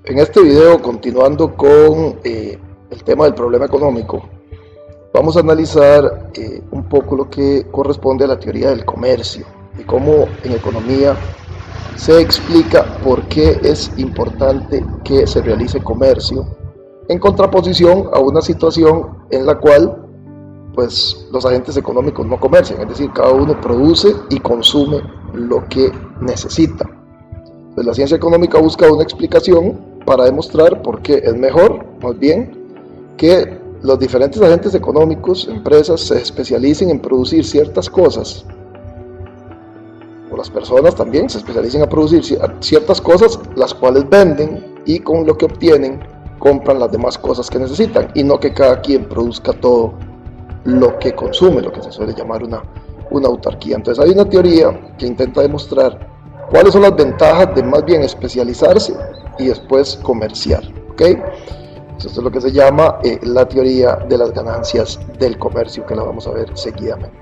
En este video, continuando con el tema del problema económico, vamos a analizar un poco lo que corresponde a la teoría del comercio y cómo en economía se explica por qué es importante que se realice comercio en contraposición a una situación en la cual pues los agentes económicos no comercian, es decir, cada uno produce y consume lo que necesita. Pues la ciencia económica busca una explicación para demostrar por qué es mejor, más bien, que los diferentes agentes económicos, empresas, se especialicen en producir ciertas cosas, o las personas también se especialicen a producir ciertas cosas, las cuales venden y con lo que obtienen compran las demás cosas que necesitan, y no que cada quien produzca todo lo que consume, lo que se suele llamar una autarquía. Entonces hay una teoría que intenta demostrar cuáles son las ventajas de más bien especializarse y después comerciar, ¿ok? Esto es lo que se llama la teoría de las ganancias del comercio, que la vamos a ver seguidamente.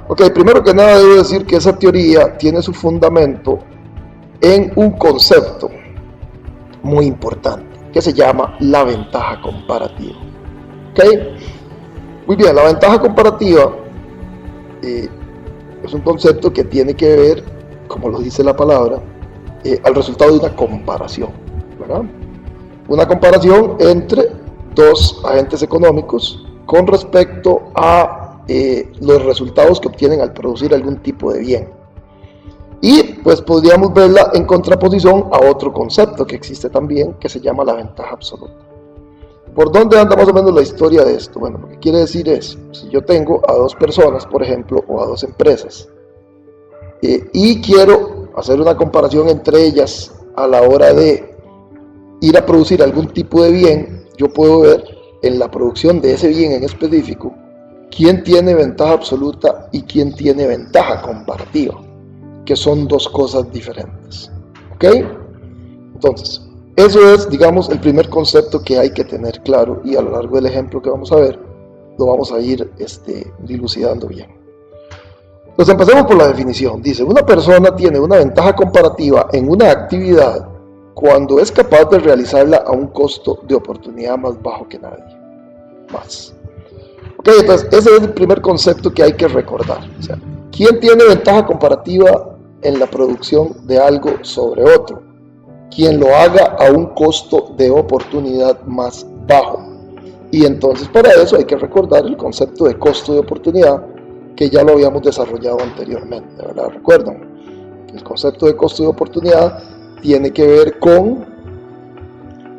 Ok, primero que nada debo decir que esa teoría tiene su fundamento en un concepto muy importante, que se llama la ventaja comparativa, ¿ok? Muy bien, la ventaja comparativa es un concepto que tiene que ver, como lo dice la palabra, al resultado de una comparación, ¿verdad? Una comparación entre dos agentes económicos con respecto a los resultados que obtienen al producir algún tipo de bien. Y pues podríamos verla en contraposición a otro concepto que existe también, que se llama la ventaja absoluta. ¿Por dónde anda más o menos la historia de esto? Bueno, lo que quiere decir es, si yo tengo a dos personas, por ejemplo, o a dos empresas, y quiero hacer una comparación entre ellas a la hora de ir a producir algún tipo de bien, yo puedo ver en la producción de ese bien en específico quién tiene ventaja absoluta y quién tiene ventaja comparativa, que son dos cosas diferentes, ¿ok? Entonces, eso es, digamos, el primer concepto que hay que tener claro, y a lo largo del ejemplo que vamos a ver, lo vamos a ir dilucidando bien. Entonces empecemos por la definición. Dice, una persona tiene una ventaja comparativa en una actividad cuando es capaz de realizarla a un costo de oportunidad más bajo que nadie más. Ok, entonces ese es el primer concepto que hay que recordar. O sea, ¿quién tiene ventaja comparativa en la producción de algo sobre otro? Quien lo haga a un costo de oportunidad más bajo. Y entonces para eso hay que recordar el concepto de costo de oportunidad, que ya lo habíamos desarrollado anteriormente, ¿verdad? Recuerdan, el concepto de costo de oportunidad tiene que ver con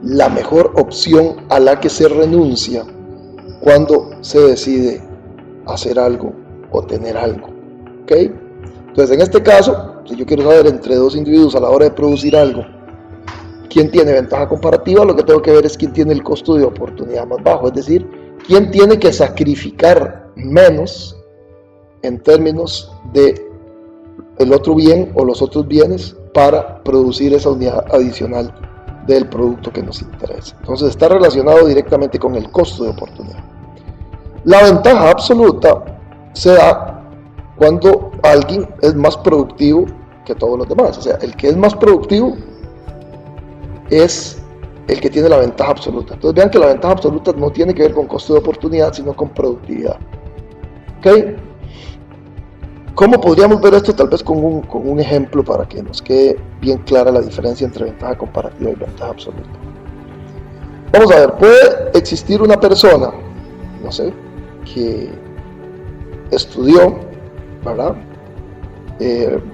la mejor opción a la que se renuncia cuando se decide hacer algo o tener algo, ¿ok? Entonces en este caso, si yo quiero saber entre dos individuos a la hora de producir algo quién tiene ventaja comparativa, lo que tengo que ver es quién tiene el costo de oportunidad más bajo, es decir, quién tiene que sacrificar menos en términos de el otro bien o los otros bienes para producir esa unidad adicional del producto que nos interesa. Entonces está relacionado directamente con el costo de oportunidad. La ventaja absoluta se da cuando alguien es más productivo que todos los demás. O sea, el que es más productivo es el que tiene la ventaja absoluta. Entonces vean que la ventaja absoluta no tiene que ver con costo de oportunidad, sino con productividad. ¿Ok? ¿Cómo podríamos ver esto? Tal vez con un ejemplo para que nos quede bien clara la diferencia entre ventaja comparativa y ventaja absoluta. Vamos a ver, puede existir una persona, no sé, que estudió, ¿verdad?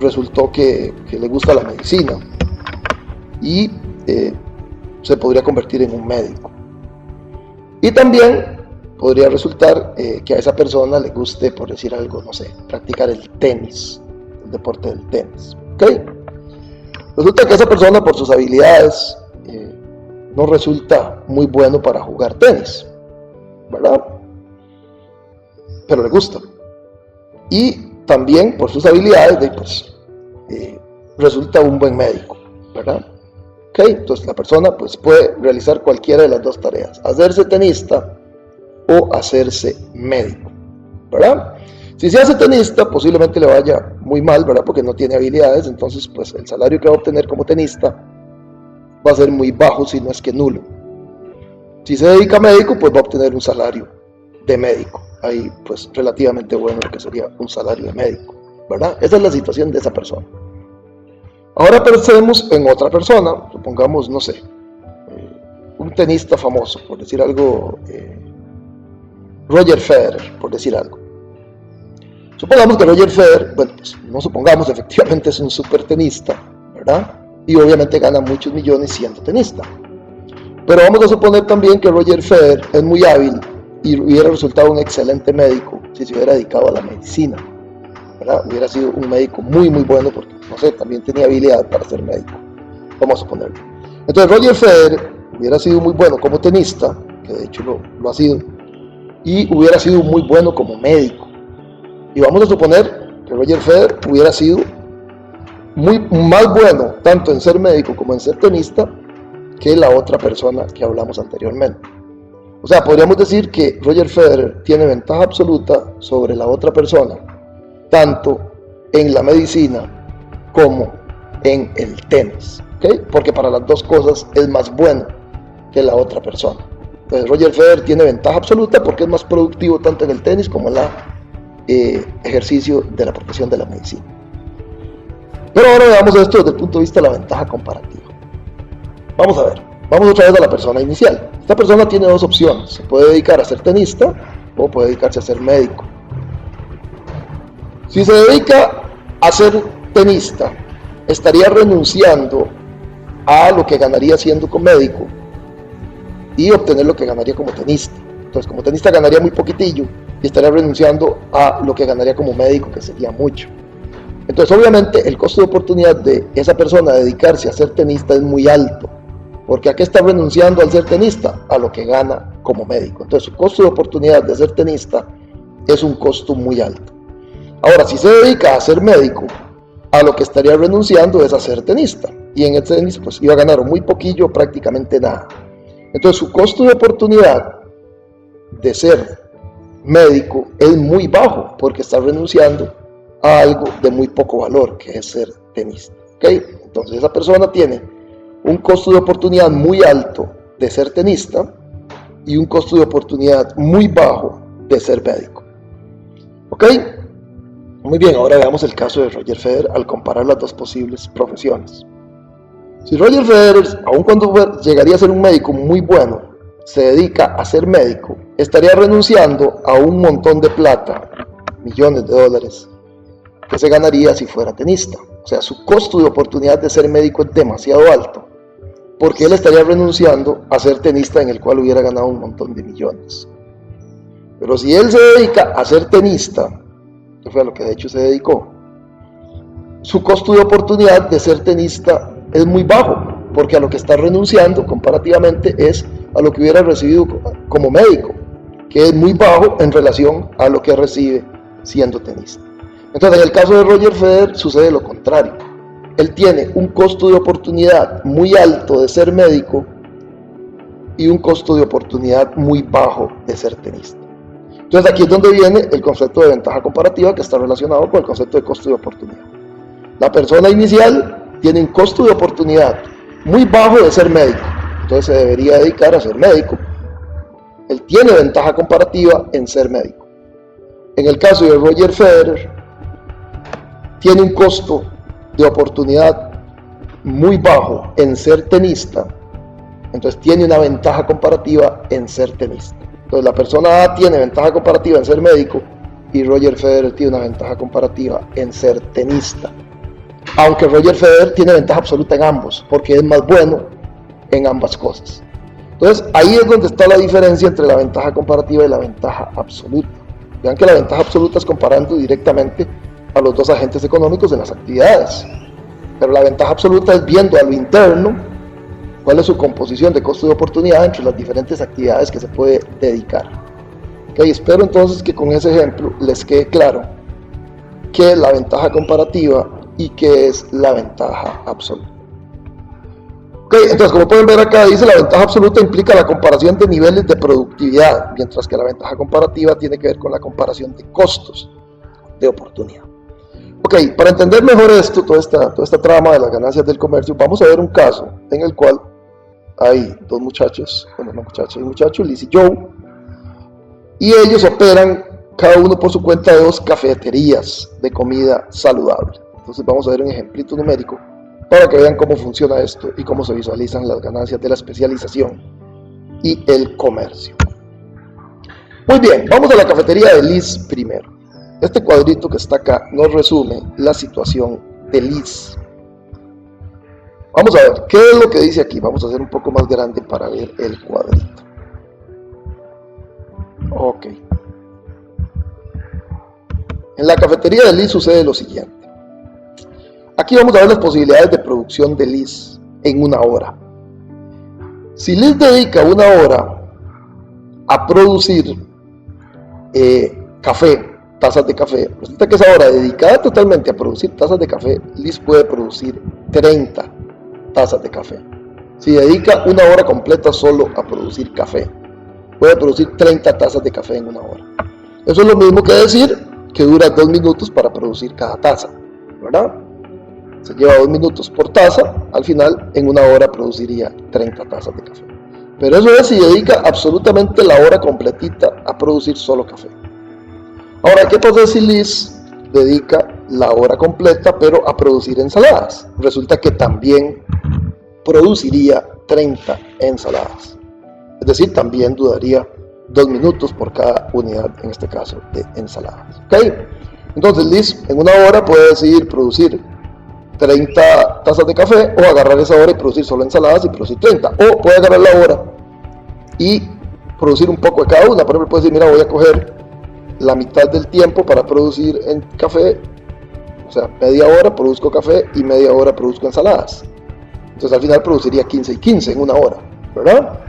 Resultó que le gusta la medicina y se podría convertir en un médico. Y también podría resultar que a esa persona le guste, por decir algo, no sé, practicar el tenis, el deporte del tenis, ¿ok? Resulta que esa persona, por sus habilidades, no resulta muy bueno para jugar tenis, ¿verdad? Pero le gusta. Y también, por sus habilidades, pues, resulta un buen médico, ¿verdad? ¿Ok? Entonces la persona pues, puede realizar cualquiera de las dos tareas, hacerse tenista o hacerse médico, ¿verdad? Si se hace tenista, posiblemente le vaya muy mal, ¿verdad? Porque no tiene habilidades, entonces pues el salario que va a obtener como tenista va a ser muy bajo, si no es que nulo. Si se dedica a médico, pues va a obtener un salario de médico, ahí pues relativamente bueno lo que sería un salario de médico, ¿verdad? Esa es la situación de esa persona. Ahora pensemos en otra persona, supongamos, no sé, un tenista famoso, por decir algo, Roger Federer, por decir algo. Supongamos que Roger Federer, bueno, pues no supongamos, efectivamente es un super tenista, ¿verdad? Y obviamente gana muchos millones siendo tenista. Pero vamos a suponer también que Roger Federer es muy hábil y hubiera resultado un excelente médico si se hubiera dedicado a la medicina, ¿verdad? Hubiera sido un médico muy bueno porque, no sé, también tenía habilidad para ser médico, vamos a suponerlo. Entonces Roger Federer hubiera sido muy bueno como tenista, que de hecho lo ha sido, y hubiera sido muy bueno como médico. Y vamos a suponer que Roger Federer hubiera sido más bueno tanto en ser médico como en ser tenista que la otra persona que hablamos anteriormente. O sea, podríamos decir que Roger Federer tiene ventaja absoluta sobre la otra persona, tanto en la medicina como en el tenis, ¿okay? Porque para las dos cosas es más bueno que la otra persona. Entonces Roger Federer tiene ventaja absoluta porque es más productivo tanto en el tenis como en el ejercicio de la profesión de la medicina. Pero ahora veamos esto desde el punto de vista de la ventaja comparativa. Vamos a ver, vamos otra vez a la persona inicial. Esta persona tiene dos opciones, se puede dedicar a ser tenista o puede dedicarse a ser médico. Si se dedica a ser tenista, estaría renunciando a lo que ganaría siendo médico y obtener lo que ganaría como tenista. Entonces, como tenista ganaría muy poquitillo y estaría renunciando a lo que ganaría como médico, que sería mucho. Entonces, obviamente, el costo de oportunidad de esa persona dedicarse a ser tenista es muy alto. Porque ¿a qué está renunciando al ser tenista? A lo que gana como médico. Entonces, su costo de oportunidad de ser tenista es un costo muy alto. Ahora, si se dedica a ser médico, a lo que estaría renunciando es a ser tenista. Y en el tenis, pues iba a ganar muy poquillo o prácticamente nada. Entonces, su costo de oportunidad de ser médico es muy bajo porque está renunciando a algo de muy poco valor, que es ser tenista. ¿Okay? Entonces, esa persona tiene un costo de oportunidad muy alto de ser tenista y un costo de oportunidad muy bajo de ser médico. ¿Ok? Muy bien, ahora veamos el caso de Roger Federer al comparar las dos posibles profesiones. Si Roger Federer, aun cuando llegaría a ser un médico muy bueno, se dedica a ser médico, estaría renunciando a un montón de plata, millones de dólares, que se ganaría si fuera tenista. O sea, su costo de oportunidad de ser médico es demasiado alto, porque él estaría renunciando a ser tenista en el cual hubiera ganado un montón de millones. Pero si él se dedica a ser tenista, que fue a lo que de hecho se dedicó, su costo de oportunidad de ser tenista es muy bajo, porque a lo que está renunciando comparativamente es a lo que hubiera recibido como médico, que es muy bajo en relación a lo que recibe siendo tenista. Entonces, en el caso de Roger Federer sucede lo contrario. Él tiene un costo de oportunidad muy alto de ser médico y un costo de oportunidad muy bajo de ser tenista. Entonces, aquí es donde viene el concepto de ventaja comparativa, que está relacionado con el concepto de costo de oportunidad. La persona inicial tiene un costo de oportunidad muy bajo de ser médico, entonces se debería dedicar a ser médico. Él tiene ventaja comparativa en ser médico. En el caso de Roger Federer, tiene un costo de oportunidad muy bajo en ser tenista, entonces tiene una ventaja comparativa en ser tenista. Entonces la persona A tiene ventaja comparativa en ser médico y Roger Federer tiene una ventaja comparativa en ser tenista. Aunque Roger Federer tiene ventaja absoluta en ambos, porque es más bueno en ambas cosas. Entonces ahí es donde está la diferencia entre la ventaja comparativa y la ventaja absoluta. Vean que la ventaja absoluta es comparando directamente a los dos agentes económicos en las actividades, pero la ventaja absoluta es viendo a lo interno cuál es su composición de costo de oportunidad entre las diferentes actividades que se puede dedicar. Okay, espero entonces que con ese ejemplo les quede claro qué es la ventaja comparativa y qué es la ventaja absoluta. Okay, entonces, como pueden ver acá, dice la ventaja absoluta implica la comparación de niveles de productividad, mientras que la ventaja comparativa tiene que ver con la comparación de costos de oportunidad. Ok, para entender mejor esto, toda esta trama de las ganancias del comercio, vamos a ver un caso en el cual hay dos muchachos, bueno, no muchachos, hay muchachos, Liz y Joe, y ellos operan cada uno por su cuenta 2 cafeterías de comida saludable. Entonces vamos a ver un ejemplito numérico para que vean cómo funciona esto y cómo se visualizan las ganancias de la especialización y el comercio. Muy bien, vamos a la cafetería de Liz primero. Este cuadrito que está acá nos resume la situación de Liz. Vamos a ver, ¿qué es lo que dice aquí? Vamos a hacer un poco más grande para ver el cuadrito. Ok. En la cafetería de Liz sucede lo siguiente. Aquí vamos a ver las posibilidades de producción de Liz en una hora. Si Liz dedica una hora a producir café, tazas de café, resulta que esa hora dedicada totalmente a producir tazas de café, Liz puede producir 30 tazas de café. Si dedica una hora completa solo a producir café, puede producir 30 tazas de café en una hora. Eso es lo mismo que decir que dura 2 minutos para producir cada taza, ¿verdad? Se lleva 2 minutos por taza, al final en una hora produciría 30 tazas de café. Pero eso es si dedica absolutamente la hora completita a producir solo café. Ahora, ¿qué pasa si Liz dedica la hora completa pero a producir ensaladas? Resulta que también produciría 30 ensaladas. Es decir, también duraría 2 minutos por cada unidad, en este caso, de ensaladas. ¿Ok? Entonces Liz en una hora puede decidir producir 30 tazas de café, o agarrar esa hora y producir solo ensaladas y producir 30. O puede agarrar la hora y producir un poco de cada una. Por ejemplo, puede decir, mira, voy a coger la mitad del tiempo para producir en café, o sea, media hora produzco café y media hora produzco ensaladas. Entonces al final produciría 15 y 15 en una hora, ¿verdad?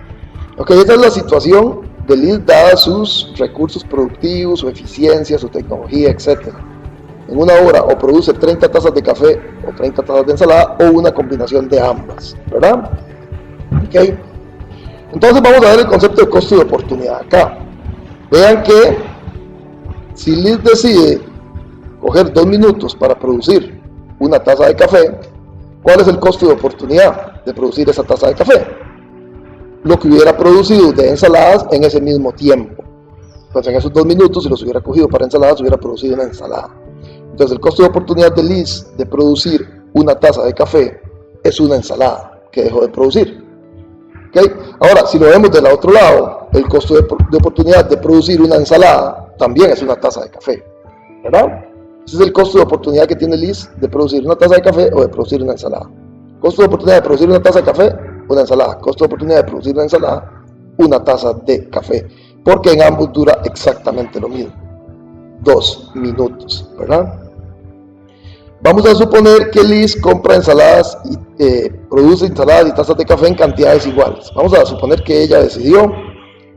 Ok, esta es la situación de Liz dada sus recursos productivos, su eficiencia, su tecnología, etc. En una hora o produce 30 tazas de café o 30 tazas de ensalada, o una combinación de ambas, ¿verdad? Ok, entonces vamos a ver el concepto de costo de oportunidad acá. Vean que si Liz decide coger 2 minutos para producir una taza de café, ¿cuál es el costo de oportunidad de producir esa taza de café? Lo que hubiera producido de ensaladas en ese mismo tiempo. Entonces en esos 2 minutos, si los hubiera cogido para ensaladas, hubiera producido una ensalada. Entonces el costo de oportunidad de Liz de producir una taza de café es una ensalada que dejó de producir. ¿Okay? Ahora, si lo vemos del otro lado, el costo de oportunidad de producir una ensalada también es una taza de café, ¿verdad? Ese es el costo de oportunidad que tiene Liz de producir una taza de café o de producir una ensalada. Costo de oportunidad de producir una taza de café, una ensalada. Costo de oportunidad de producir una ensalada, una taza de café. Porque en ambos dura exactamente lo mismo. 2 minutos, ¿verdad? Vamos a suponer que Liz compra ensaladas y produce ensaladas y tazas de café en cantidades iguales. Vamos a suponer que ella decidió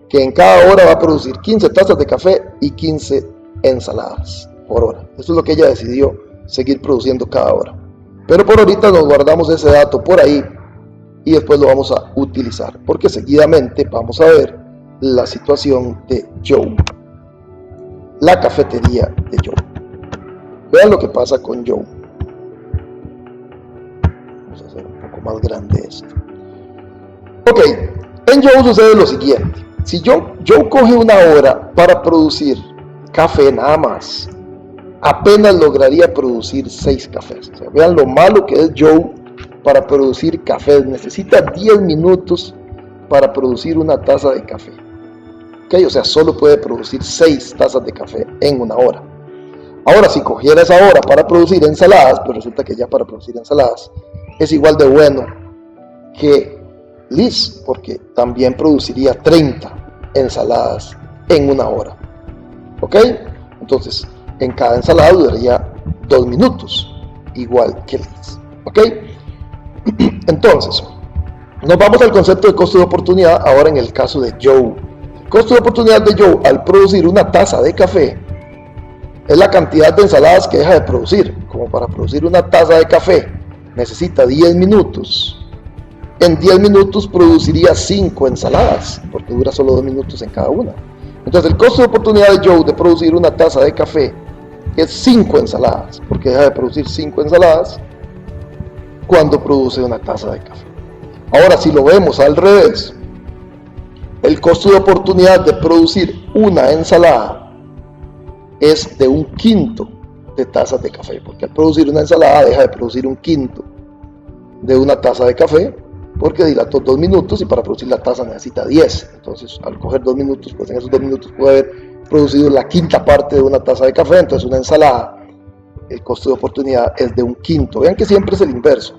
que en cada hora va a producir 15 tazas de café y 15 ensaladas por hora. Eso es lo que ella decidió seguir produciendo cada hora. Pero por ahorita nos guardamos ese dato por ahí y después lo vamos a utilizar, porque seguidamente vamos a ver la situación de Joe, la cafetería de Joe. Vean lo que pasa con Joe. Vamos a hacer un poco más grande esto. Ok, en Joe sucede lo siguiente. Si Joe coge una hora para producir café nada más, apenas lograría producir 6 cafés. O sea, vean lo malo que es Joe para producir café. Necesita 10 minutos para producir una taza de café. Okay, o sea, solo puede producir 6 tazas de café en una hora. Ahora, si cogiera esa hora para producir ensaladas, pues resulta que ya para producir ensaladas es igual de bueno que Liz, porque también produciría 30 ensaladas en una hora. ¿Ok? Entonces, en cada ensalada duraría 2 minutos, igual que Liz. ¿Ok? Entonces, nos vamos al concepto de costo de oportunidad ahora en el caso de Joe. El costo de oportunidad de Joe al producir una taza de café es la cantidad de ensaladas que deja de producir. Como para producir una taza de café necesita 10 minutos. En 10 minutos produciría 5 ensaladas, porque dura solo 2 minutos en cada una. Entonces el costo de oportunidad de Joe de producir una taza de café es 5 ensaladas, porque deja de producir 5 ensaladas cuando produce una taza de café. Ahora, si lo vemos al revés, el costo de oportunidad de producir una ensalada es de 1/5 de tazas de café, porque al producir una ensalada deja de producir 1/5 de una taza de café, porque dilató 2 minutos y para producir la taza necesita 10. Entonces, al coger 2 minutos, pues en esos 2 minutos puede haber producido la 1/5 parte de una taza de café. Entonces, una ensalada, el costo de oportunidad es de 1/5. Vean que siempre es el inverso.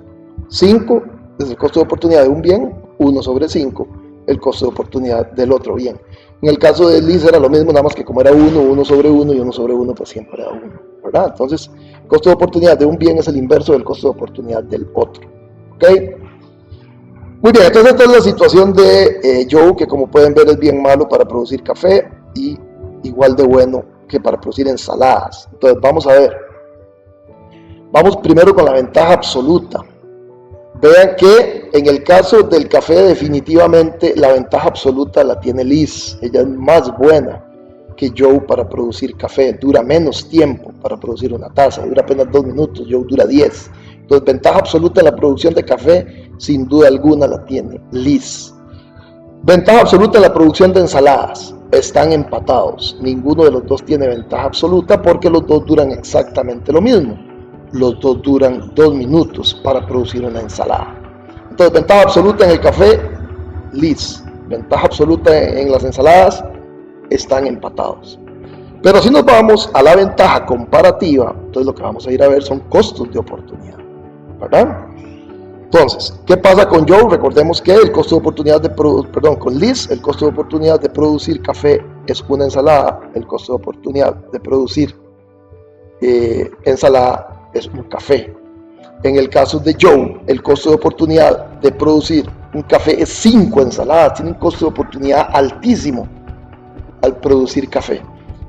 5 es el costo de oportunidad de un bien, 1/5 el costo de oportunidad del otro bien. En el caso de Liz era lo mismo, nada más que como era 1/1 y 1/1 pues siempre era 1, ¿verdad? Entonces, el costo de oportunidad de un bien es el inverso del costo de oportunidad del otro, ¿ok? Muy bien, entonces esta es la situación de Joe, que como pueden ver es bien malo para producir café y igual de bueno que para producir ensaladas. Entonces vamos a ver. Vamos primero con la ventaja absoluta. Vean que en el caso del café definitivamente la ventaja absoluta la tiene Liz. Ella es más buena que Joe para producir café. Dura menos tiempo para producir una taza. Dura apenas 2 minutos, Joe dura 10. Entonces ventaja absoluta en la producción de café, sin duda alguna la tiene Liz. Ventaja absoluta en la producción de ensaladas. Están empatados. Ninguno de los dos tiene ventaja absoluta porque los dos duran exactamente lo mismo. Los dos duran 2 minutos para producir una ensalada. Entonces, ventaja absoluta en el café, Liz. Ventaja absoluta en las ensaladas, están empatados. Pero si nos vamos a la ventaja comparativa, entonces lo que vamos a ir a ver son costos de oportunidad, ¿verdad? Entonces, ¿qué pasa con Joe? Recordemos que el costo de oportunidad con Liz, el costo de oportunidad de producir café es una ensalada. El costo de oportunidad de producir ensalada es un café. En el caso de Joe, el costo de oportunidad de producir un café es 5 ensaladas. Tiene un costo de oportunidad altísimo al producir café.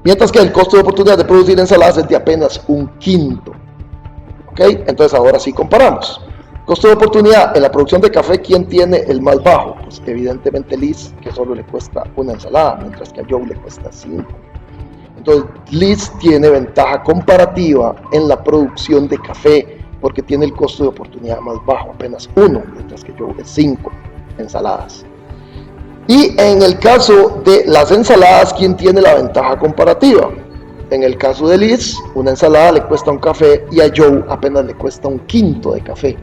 Mientras que el costo de oportunidad de producir ensaladas es de apenas 1/5. ¿Ok? Entonces ahora sí comparamos. Costo de oportunidad en la producción de café, ¿quién tiene el más bajo? Pues evidentemente Liz, que solo le cuesta una ensalada, mientras que a Joe le cuesta 5. Entonces, Liz tiene ventaja comparativa en la producción de café porque tiene el costo de oportunidad más bajo, apenas 1, mientras que Joe es 5 ensaladas. Y en el caso de las ensaladas, ¿quién tiene la ventaja comparativa? En el caso de Liz, una ensalada le cuesta un café y a Joe apenas le cuesta 1/5 de café.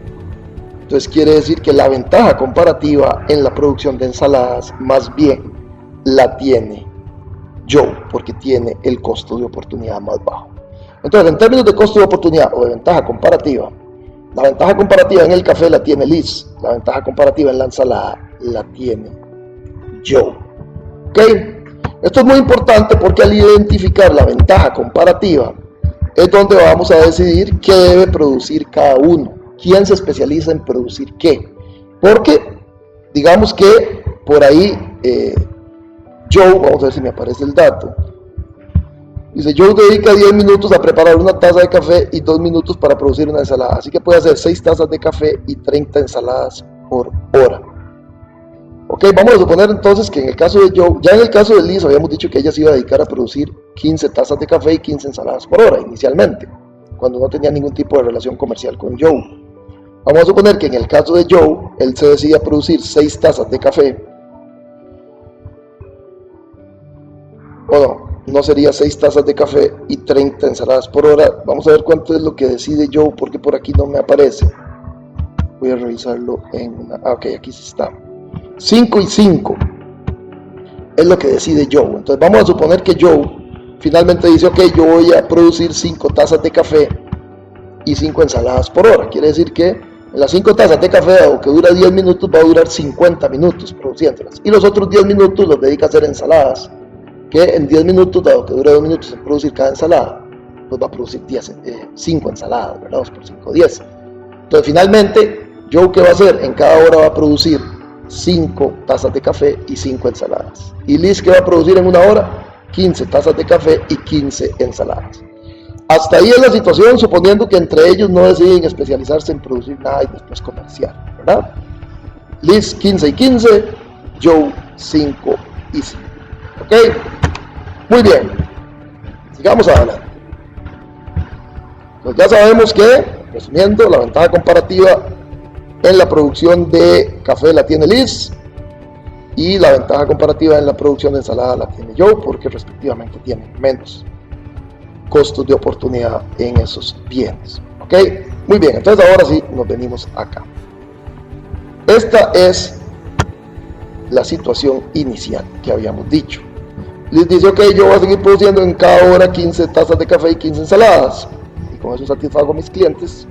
Entonces quiere decir que la ventaja comparativa en la producción de ensaladas más bien la tiene Joe, porque tiene el costo de oportunidad más bajo. Entonces, en términos de costo de oportunidad o de ventaja comparativa, la ventaja comparativa en el café la tiene Liz, la ventaja comparativa en la ensalada la tiene Joe. ¿Ok? Esto es muy importante porque al identificar la ventaja comparativa es donde vamos a decidir qué debe producir cada uno, quién se especializa en producir qué. Porque, digamos que por ahí Joe, vamos a ver si me aparece el dato, dice, Joe dedica 10 minutos a preparar una taza de café y 2 minutos para producir una ensalada, así que puede hacer 6 tazas de café y 30 ensaladas por hora. Ok, vamos a suponer entonces que en el caso de Joe, ya en el caso de Liz habíamos dicho que ella se iba a dedicar a producir 15 tazas de café y 15 ensaladas por hora inicialmente, cuando no tenía ningún tipo de relación comercial con Joe. Vamos a suponer que en el caso de Joe, él se decide a producir 6 tazas de café, no sería 6 tazas de café y 30 ensaladas por hora. Vamos a ver cuánto es lo que decide Joe, porque por aquí no me aparece. Voy a revisarlo en una... ok, aquí sí está. 5 y 5 es lo que decide Joe. Entonces vamos a suponer que Joe finalmente dice, ok, yo voy a producir 5 tazas de café y 5 ensaladas por hora. Quiere decir que en las 5 tazas de café, que dura 10 minutos, va a durar 50 minutos produciéndolas. Y los otros 10 minutos los dedica a hacer ensaladas, que en 10 minutos, dado que dura 2 minutos en producir cada ensalada, pues va a producir 5 ensaladas, ¿verdad? 2 por 5, 10. Entonces finalmente, Joe, ¿qué va a hacer? En cada hora va a producir 5 tazas de café y 5 ensaladas. Y Liz, ¿qué va a producir en una hora? 15 tazas de café y 15 ensaladas. Hasta ahí es la situación, suponiendo que entre ellos no deciden especializarse en producir nada y después comercial, ¿verdad? Liz 15 y 15, Joe 5 y 5. ¿Ok? Muy bien. Sigamos adelante. Pues ya sabemos que, resumiendo, la ventaja comparativa en la producción de café la tiene Liz, y la ventaja comparativa en la producción de ensalada la tiene Joe, porque respectivamente tienen menos costos de oportunidad en esos bienes. ¿Ok? Muy bien, entonces ahora sí nos venimos acá. Esta es la situación inicial que habíamos dicho. Liz dice, ok, yo voy a seguir produciendo en cada hora 15 tazas de café y 15 ensaladas, y con eso satisfago a mis clientes.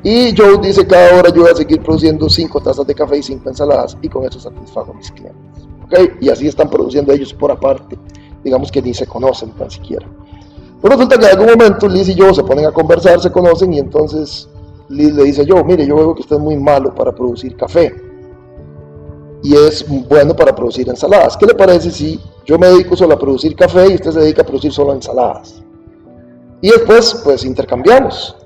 Y Joe dice, cada hora yo voy a seguir produciendo 5 tazas de café y 5 ensaladas, y con eso satisfago a mis clientes. ¿Okay? Y así están produciendo ellos por aparte, digamos que ni se conocen tan siquiera. Pero resulta que en algún momento Liz y Joe se ponen a conversar, se conocen, y entonces Liz le dice a Joe, mire, yo veo que usted es muy malo para producir café, y es bueno para producir ensaladas. ¿Qué le parece si yo me dedico solo a producir café y usted se dedica a producir solo ensaladas? Y después, pues intercambiamos.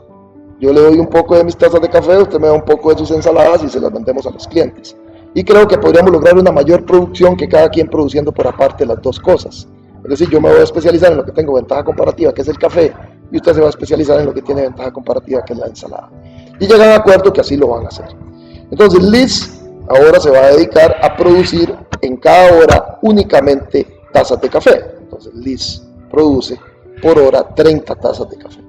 Yo le doy un poco de mis tazas de café, usted me da un poco de sus ensaladas y se las vendemos a los clientes. Y creo que podríamos lograr una mayor producción que cada quien produciendo por aparte las dos cosas. Es decir, yo me voy a especializar en lo que tengo ventaja comparativa, que es el café, y usted se va a especializar en lo que tiene ventaja comparativa, que es la ensalada. Y llegan a acuerdo que así lo van a hacer. Entonces Liz ahora se va a dedicar a producir en cada hora únicamente tazas de café. Entonces Liz produce por hora 30 tazas de café.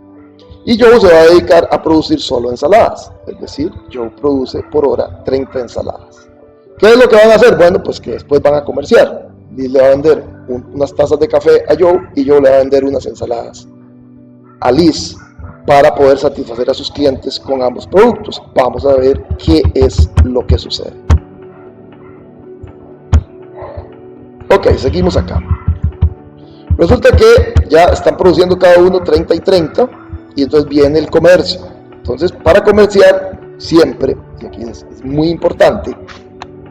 Y Joe se va a dedicar a producir solo ensaladas, es decir, Joe produce por hora 30 ensaladas. ¿Qué es lo que van a hacer? Bueno, pues que después van a comerciar. Liz le va a vender unas tazas de café a Joe y Joe le va a vender unas ensaladas a Liz para poder satisfacer a sus clientes con ambos productos. Vamos a ver qué es lo que sucede. Ok, seguimos acá. Resulta que ya están produciendo cada uno 30 y 30. Y entonces viene el comercio. Entonces, para comerciar, siempre, y aquí es muy importante,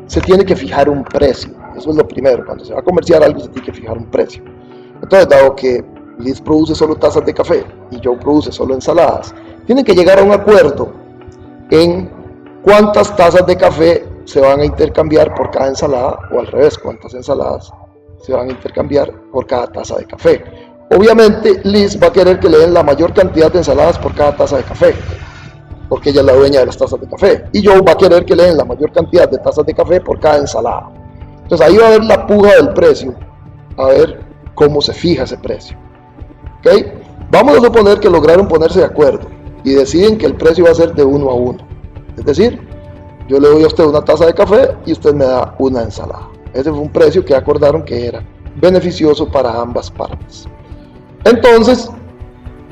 se tiene que fijar un precio. Eso es lo primero. Cuando se va a comerciar algo, se tiene que fijar un precio. Entonces, dado que Liz produce solo tazas de café y Joe produce solo ensaladas, tienen que llegar a un acuerdo en cuántas tazas de café se van a intercambiar por cada ensalada, o al revés, cuántas ensaladas se van a intercambiar por cada taza de café. Obviamente Liz va a querer que le den la mayor cantidad de ensaladas por cada taza de café, porque ella es la dueña de las tazas de café. Y Joe va a querer que le den la mayor cantidad de tazas de café por cada ensalada. Entonces ahí va a haber la puja del precio, a ver cómo se fija ese precio. ¿Okay? Vamos a suponer que lograron ponerse de acuerdo y deciden que el precio va a ser de 1 a 1. Es decir, yo le doy a usted una taza de café y usted me da una ensalada. Ese fue un precio que acordaron que era beneficioso para ambas partes. Entonces,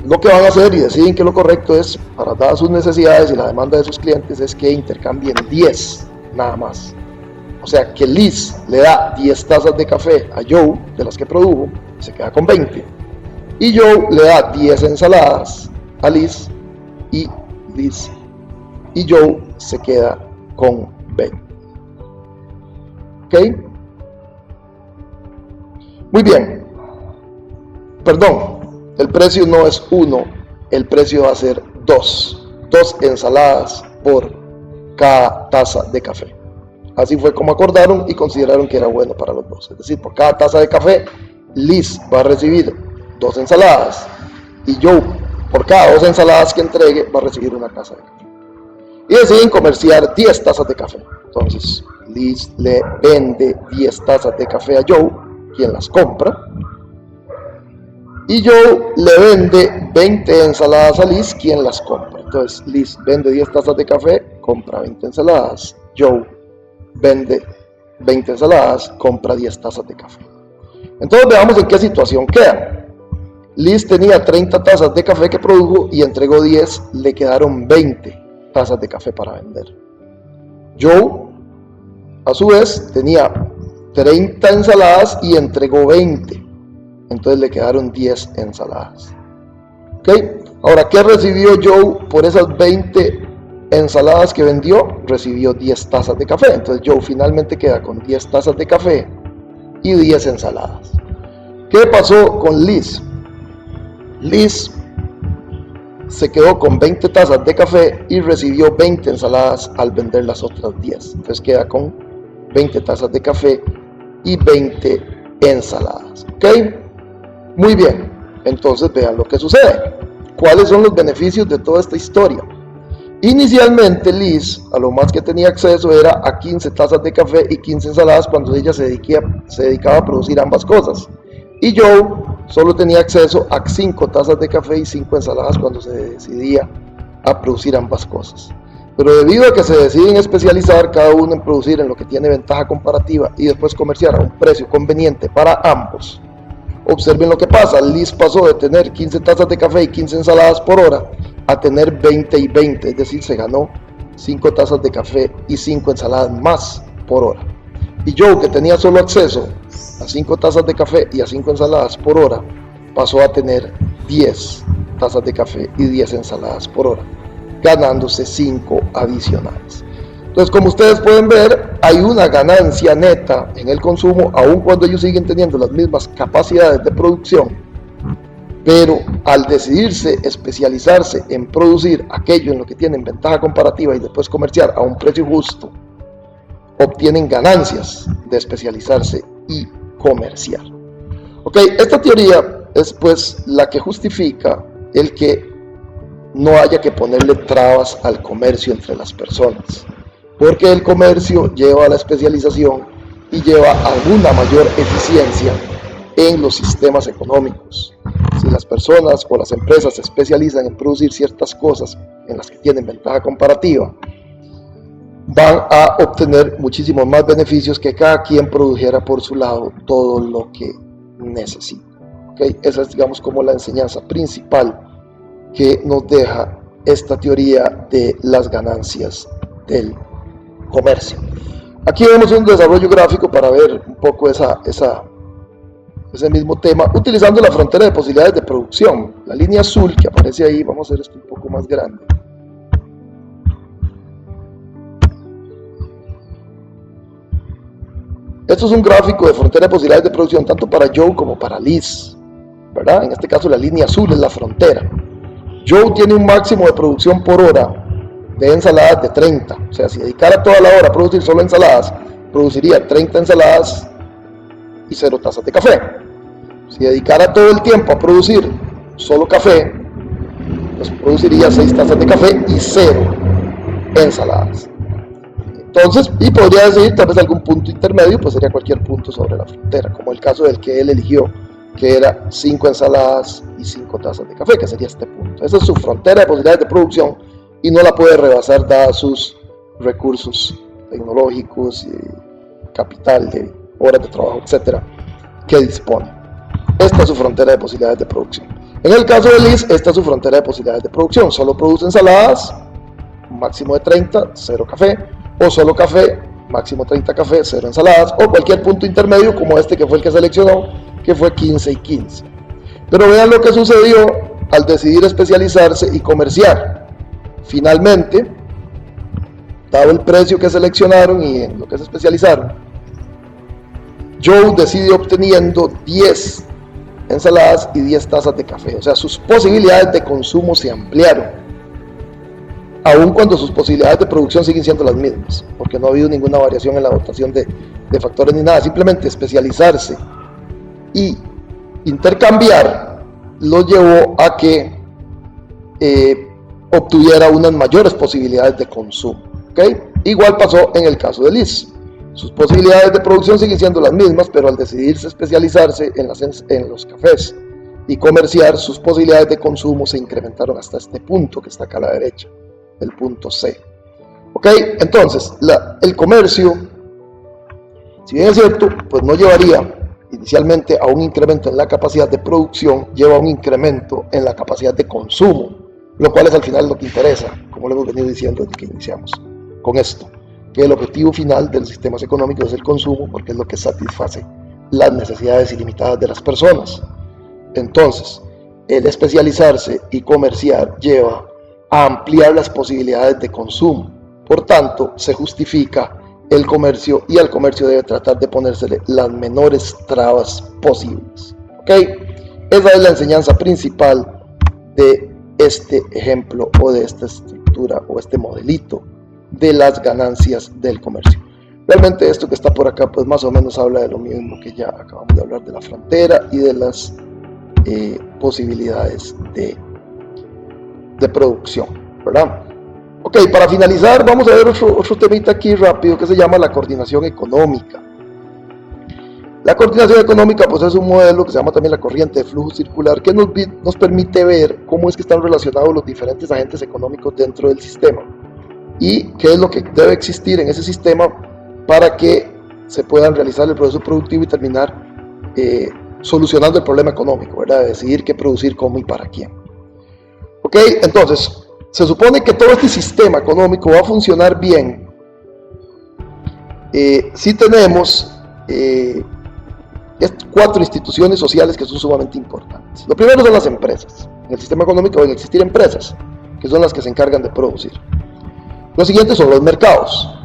lo que van a hacer y deciden que lo correcto es, para dadas sus necesidades y la demanda de sus clientes, es que intercambien 10 nada más. O sea, que Liz le da 10 tazas de café a Joe, de las que produjo, y se queda con 20. Y Joe le da 10 ensaladas a Liz, y Joe se queda con 20. ¿Ok? Muy bien. Perdón, el precio no es 1, el precio va a ser 2 ensaladas por cada taza de café. Así fue como acordaron y consideraron que era bueno para los dos. Es decir, por cada taza de café, Liz va a recibir 2 ensaladas y Joe, por cada 2 ensaladas que entregue, va a recibir una taza de café. Y deciden comerciar 10 tazas de café. Entonces, Liz le vende 10 tazas de café a Joe, quien las compra. Y Joe le vende 20 ensaladas a Liz, quien las compra. Entonces Liz vende 10 tazas de café, compra 20 ensaladas. Joe vende 20 ensaladas, compra 10 tazas de café. Entonces veamos en qué situación queda. Liz tenía 30 tazas de café que produjo y entregó 10, le quedaron 20 tazas de café para vender. Joe, a su vez, tenía 30 ensaladas y entregó 20. Entonces le quedaron 10 ensaladas. ¿Ok? Ahora, ¿qué recibió Joe por esas 20 ensaladas que vendió? Recibió 10 tazas de café. Entonces Joe finalmente queda con 10 tazas de café y 10 ensaladas. ¿Qué pasó con Liz? Liz se quedó con 20 tazas de café y recibió 20 ensaladas al vender las otras 10. Entonces queda con 20 tazas de café y 20 ensaladas. ¿Ok? Muy bien, entonces vean lo que sucede. ¿Cuáles son los beneficios de toda esta historia? Inicialmente Liz a lo más que tenía acceso era a 15 tazas de café y 15 ensaladas cuando ella se dedicaba a producir ambas cosas. Y Joe solo tenía acceso a 5 tazas de café y 5 ensaladas cuando se decidía a producir ambas cosas. Pero debido a que se deciden especializar cada uno en producir en lo que tiene ventaja comparativa y después comerciar a un precio conveniente para ambos, observen lo que pasa. Liz pasó de tener 15 tazas de café y 15 ensaladas por hora a tener 20 y 20, es decir, se ganó 5 tazas de café y 5 ensaladas más por hora. Y Joe, que tenía solo acceso a 5 tazas de café y a 5 ensaladas por hora, pasó a tener 10 tazas de café y 10 ensaladas por hora, ganándose 5 adicionales. Entonces, como ustedes pueden ver, hay una ganancia neta en el consumo, aun cuando ellos siguen teniendo las mismas capacidades de producción, pero al decidirse especializarse en producir aquello en lo que tienen ventaja comparativa y después comerciar a un precio justo, obtienen ganancias de especializarse y comerciar. Ok, esta teoría es pues la que justifica el que no haya que ponerle trabas al comercio entre las personas, porque el comercio lleva a la especialización y lleva a una mayor eficiencia en los sistemas económicos. Si las personas o las empresas se especializan en producir ciertas cosas en las que tienen ventaja comparativa, van a obtener muchísimos más beneficios que cada quien produjera por su lado todo lo que necesita. ¿Okay? Esa es, digamos, como la enseñanza principal que nos deja esta teoría de las ganancias del comercio. Aquí vemos un desarrollo gráfico para ver un poco ese mismo tema, utilizando la frontera de posibilidades de producción. La línea azul que aparece ahí, vamos a hacer esto un poco más grande. Esto es un gráfico de frontera de posibilidades de producción tanto para Joe como para Liz, ¿verdad? En este caso la línea azul es la frontera. Joe tiene un máximo de producción por hora de ensaladas de 30, o sea, si dedicara toda la hora a producir solo ensaladas, produciría 30 ensaladas y 0 tazas de café. Si dedicara todo el tiempo a producir solo café, pues produciría 6 tazas de café y 0 ensaladas. Entonces, y podría decir tal vez algún punto intermedio, pues sería cualquier punto sobre la frontera, como el caso del que él eligió, que era 5 ensaladas y 5 tazas de café, que sería este punto. Esa es su frontera de posibilidades de producción y no la puede rebasar dadas sus recursos tecnológicos, capital, de horas de trabajo, etcétera, que dispone. Esta es su frontera de posibilidades de producción. En el caso de Liz, esta es su frontera de posibilidades de producción. Solo produce ensaladas, máximo de 30, 0 café, o solo café, máximo 30 café, 0 ensaladas, o cualquier punto intermedio como este que fue el que seleccionó, que fue 15 y 15. Pero vean lo que sucedió al decidir especializarse y comerciar. Finalmente, dado el precio que seleccionaron y en lo que se especializaron, Joe decide obteniendo 10 ensaladas y 10 tazas de café. O sea, sus posibilidades de consumo se ampliaron, aun cuando sus posibilidades de producción siguen siendo las mismas, porque no ha habido ninguna variación en la dotación de factores ni nada. Simplemente especializarse y intercambiar lo llevó a que obtuviera unas mayores posibilidades de consumo. ¿Okay? Igual pasó en el caso de Liz. Sus posibilidades de producción siguen siendo las mismas, pero al decidirse especializarse en los cafés y comerciar, sus posibilidades de consumo se incrementaron hasta este punto que está acá a la derecha, el punto C. ¿Ok? Entonces, el comercio, si bien es cierto, pues no llevaría inicialmente a un incremento en la capacidad de producción, lleva a un incremento en la capacidad de consumo, lo cual es al final lo que interesa, como lo hemos venido diciendo desde que iniciamos con esto, que el objetivo final de los sistemas económicos es el consumo, porque es lo que satisface las necesidades ilimitadas de las personas. Entonces, el especializarse y comerciar lleva a ampliar las posibilidades de consumo. Por tanto, se justifica el comercio y al comercio debe tratar de ponérsele las menores trabas posibles. ¿Ok? Esa es la enseñanza principal de este ejemplo o de esta estructura o este modelito de las ganancias del comercio. Realmente esto que está por acá pues más o menos habla de lo mismo que ya acabamos de hablar, de la frontera y de las posibilidades de producción, ¿verdad? Ok, para finalizar vamos a ver otro temita aquí rápido que se llama la coordinación económica. La coordinación económica pues es un modelo que se llama también la corriente de flujo circular que nos permite ver cómo es que están relacionados los diferentes agentes económicos dentro del sistema y qué es lo que debe existir en ese sistema para que se puedan realizar el proceso productivo y terminar solucionando el problema económico, ¿verdad? De decidir qué producir, cómo y para quién. Ok, entonces se supone que todo este sistema económico va a funcionar bien si tenemos 4 instituciones sociales que son sumamente importantes. Lo primero son las empresas. En el sistema económico deben existir empresas, que son las que se encargan de producir. Los siguientes son los mercados,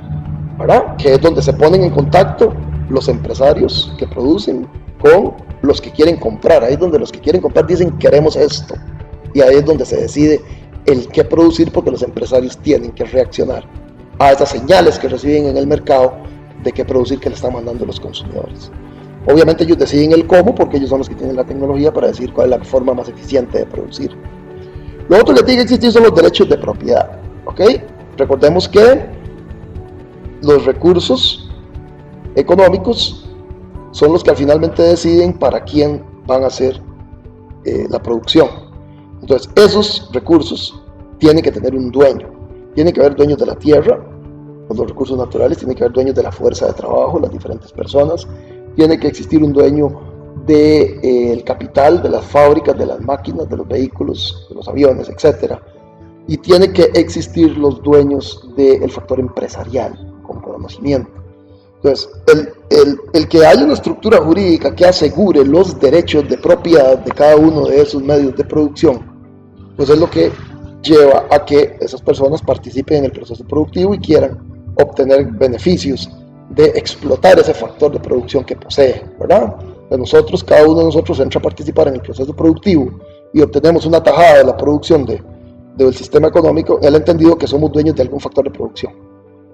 ¿verdad? Que es donde se ponen en contacto los empresarios que producen con los que quieren comprar. Ahí es donde los que quieren comprar dicen queremos esto. Y ahí es donde se decide el qué producir, porque los empresarios tienen que reaccionar a esas señales que reciben en el mercado de qué producir que le están mandando los consumidores. Obviamente ellos deciden el cómo, porque ellos son los que tienen la tecnología para decir cuál es la forma más eficiente de producir. Lo otro que tiene que existir son los derechos de propiedad, ¿ok? Recordemos que los recursos económicos son los que finalmente deciden para quién van a hacer la producción. Entonces esos recursos tienen que tener un dueño. Tienen que haber dueños de la tierra, los recursos naturales, tienen que haber dueños de la fuerza de trabajo, las diferentes personas. Tiene que existir un dueño del capital, de las fábricas, de las máquinas, de los vehículos, de los aviones, etc. Y tiene que existir los dueños del factor empresarial, con conocimiento. Entonces, el que haya una estructura jurídica que asegure los derechos de propiedad de cada uno de esos medios de producción, pues es lo que lleva a que esas personas participen en el proceso productivo y quieran obtener beneficios de explotar ese factor de producción que posee, ¿verdad? De nosotros, cada uno de nosotros entra a participar en el proceso productivo y obtenemos una tajada de la producción del sistema económico, él ha entendido que somos dueños de algún factor de producción.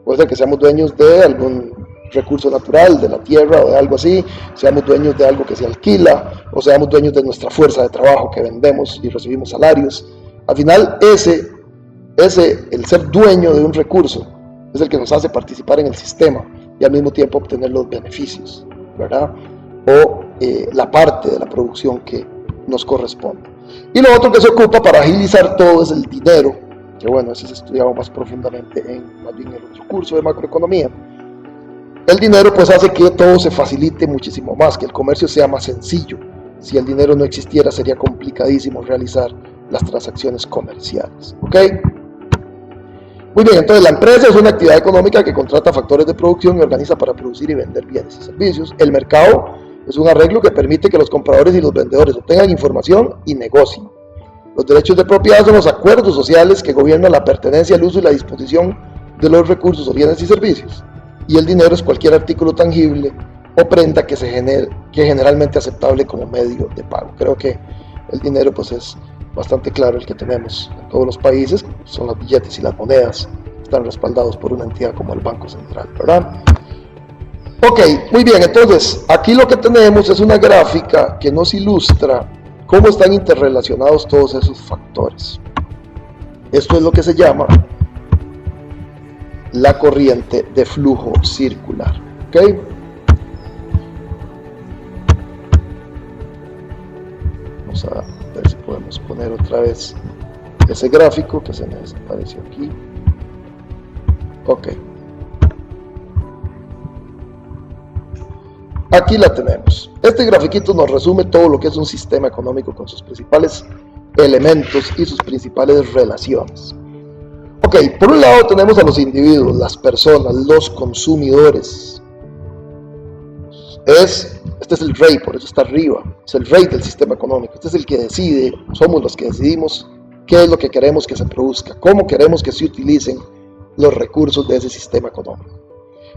Puede ser que seamos dueños de algún recurso natural, de la tierra o de algo así, seamos dueños de algo que se alquila, o seamos dueños de nuestra fuerza de trabajo que vendemos y recibimos salarios. Al final, el ser dueño de un recurso es el que nos hace participar en el sistema y al mismo tiempo obtener los beneficios, ¿verdad? O la parte de la producción que nos corresponde. Y lo otro que se ocupa para agilizar todo es el dinero, que bueno, ese se estudiaba más profundamente más bien en el otro curso de macroeconomía. El dinero pues hace que todo se facilite muchísimo más, que el comercio sea más sencillo. Si el dinero no existiera sería complicadísimo realizar las transacciones comerciales, ¿ok? Muy bien, entonces la empresa es una actividad económica que contrata factores de producción y organiza para producir y vender bienes y servicios. El mercado es un arreglo que permite que los compradores y los vendedores obtengan información y negocien. Los derechos de propiedad son los acuerdos sociales que gobiernan la pertenencia, el uso y la disposición de los recursos o bienes y servicios. Y el dinero es cualquier artículo tangible o prenda que generalmente es aceptable como medio de pago. Creo que el dinero pues es bastante claro el que tenemos en todos los países, son los billetes y las monedas, están respaldados por una entidad como el Banco Central, ¿verdad? Ok, muy bien, entonces aquí lo que tenemos es una gráfica que nos ilustra cómo están interrelacionados todos esos factores. Esto es lo que se llama la corriente de flujo circular, ¿ok? Vamos a ver si podemos poner otra vez ese gráfico que se me desapareció aquí. Ok. Aquí la tenemos. Este grafiquito nos resume todo lo que es un sistema económico con sus principales elementos y sus principales relaciones. Ok, por un lado tenemos a los individuos, las personas, los consumidores. Este es el rey, por eso está arriba. Es el rey del sistema económico. Este es el que decide, somos los que decidimos qué es lo que queremos que se produzca, cómo queremos que se utilicen los recursos de ese sistema económico.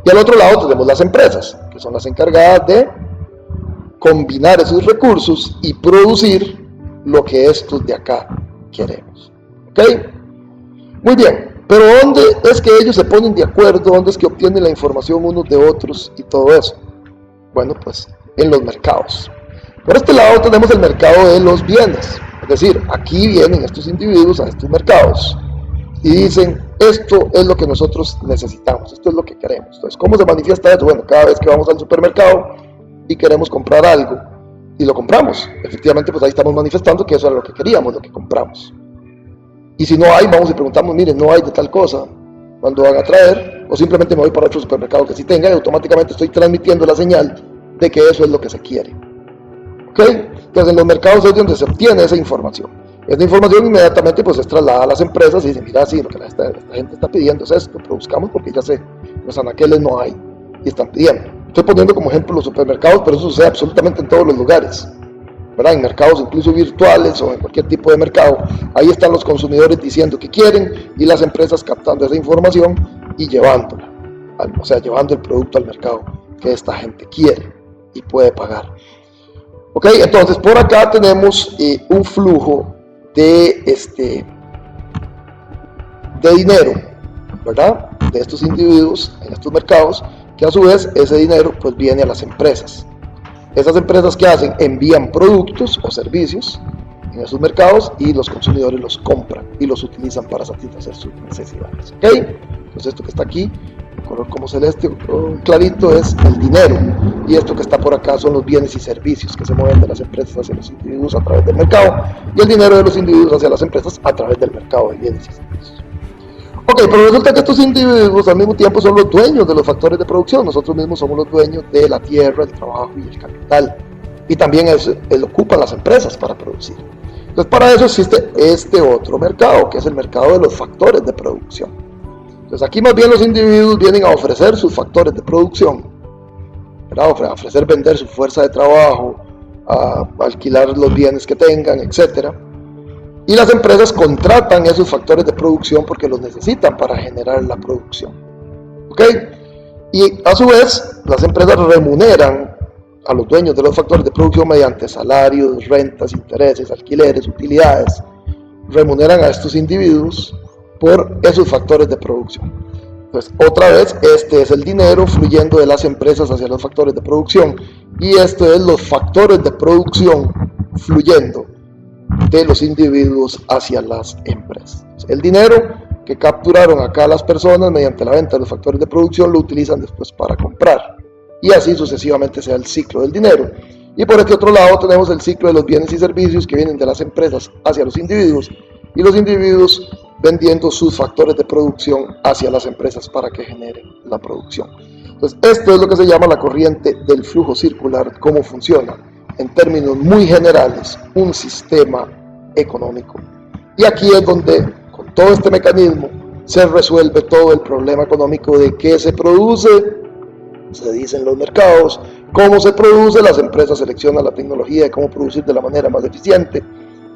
Y al otro lado tenemos las empresas, que son las encargadas de combinar esos recursos y producir lo que estos de acá queremos. ¿Ok? Muy bien, pero ¿dónde es que ellos se ponen de acuerdo? ¿Dónde es que obtienen la información unos de otros y todo eso? Bueno, pues en los mercados. Por este lado tenemos el mercado de los bienes. Es decir, aquí vienen estos individuos a estos mercados y dicen, esto es lo que nosotros necesitamos, esto es lo que queremos. Entonces, ¿cómo se manifiesta eso? Bueno, cada vez que vamos al supermercado y queremos comprar algo y lo compramos, efectivamente pues ahí estamos manifestando que eso era lo que queríamos, lo que compramos. Y si no hay, vamos y preguntamos, miren, no hay de tal cosa, ¿cuándo van a traer? O simplemente me voy para otro supermercado que sí tenga y automáticamente estoy transmitiendo la señal de que eso es lo que se quiere. ¿Ok? Entonces en los mercados es donde se obtiene esa información. Esta información inmediatamente pues es trasladada a las empresas y dicen, mira, sí, lo que esta gente está pidiendo es esto, produzcamos porque ya sé, los anaqueles no hay y están pidiendo. Estoy poniendo como ejemplo los supermercados, pero eso sucede absolutamente en todos los lugares, ¿verdad? En mercados incluso virtuales o en cualquier tipo de mercado, ahí están los consumidores diciendo que quieren y las empresas captando esa información y llevándola, o sea, llevando el producto al mercado que esta gente quiere y puede pagar. Ok, entonces por acá tenemos un flujo de dinero, ¿verdad? De estos individuos en estos mercados, que a su vez ese dinero pues viene a las empresas. Esas empresas que hacen, envían productos o servicios en esos mercados y los consumidores los compran y los utilizan para satisfacer sus necesidades. ¿Ok? Entonces esto que está aquí, el color como celeste clarito, es el dinero, y esto que está por acá son los bienes y servicios que se mueven de las empresas hacia los individuos a través del mercado, y el dinero de los individuos hacia las empresas a través del mercado de bienes y servicios. Ok, pero resulta que estos individuos al mismo tiempo son los dueños de los factores de producción. Nosotros mismos somos los dueños de la tierra, el trabajo y el capital. Y también ocupan las empresas para producir. Entonces para eso existe este otro mercado, que es el mercado de los factores de producción. Entonces aquí más bien los individuos vienen a ofrecer sus factores de producción, ¿verdad? A ofrecer vender su fuerza de trabajo, a alquilar los bienes que tengan, etcétera. Y las empresas contratan esos factores de producción porque los necesitan para generar la producción. ¿Ok? Y a su vez, las empresas remuneran a los dueños de los factores de producción mediante salarios, rentas, intereses, alquileres, utilidades. Remuneran a estos individuos por esos factores de producción. Entonces, otra vez, este es el dinero fluyendo de las empresas hacia los factores de producción. Y esto es los factores de producción fluyendo de los individuos hacia las empresas. El dinero que capturaron acá las personas mediante la venta de los factores de producción lo utilizan después para comprar, y así sucesivamente sea el ciclo del dinero. Y por este otro lado tenemos el ciclo de los bienes y servicios que vienen de las empresas hacia los individuos, y los individuos vendiendo sus factores de producción hacia las empresas para que generen la producción. Entonces esto es lo que se llama la corriente del flujo circular, cómo funciona en términos muy generales un sistema económico. Y aquí es donde, con todo este mecanismo, se resuelve todo el problema económico de qué se produce, se dice en los mercados, cómo se produce, las empresas seleccionan la tecnología de cómo producir de la manera más eficiente,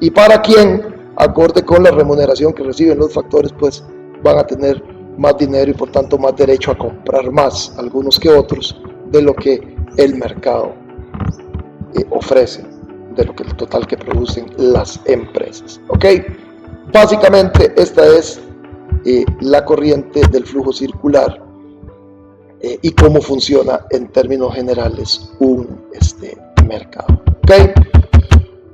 y para quién, acorde con la remuneración que reciben los factores, pues van a tener más dinero y por tanto más derecho a comprar más, algunos que otros, de lo que el mercado ofrece, de lo que el total que producen las empresas. ¿Ok? Básicamente esta es la corriente del flujo circular y cómo funciona en términos generales un mercado. ¿Ok?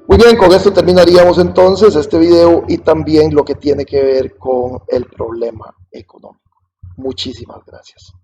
Muy bien, con esto terminaríamos entonces este video y también lo que tiene que ver con el problema económico. Muchísimas gracias.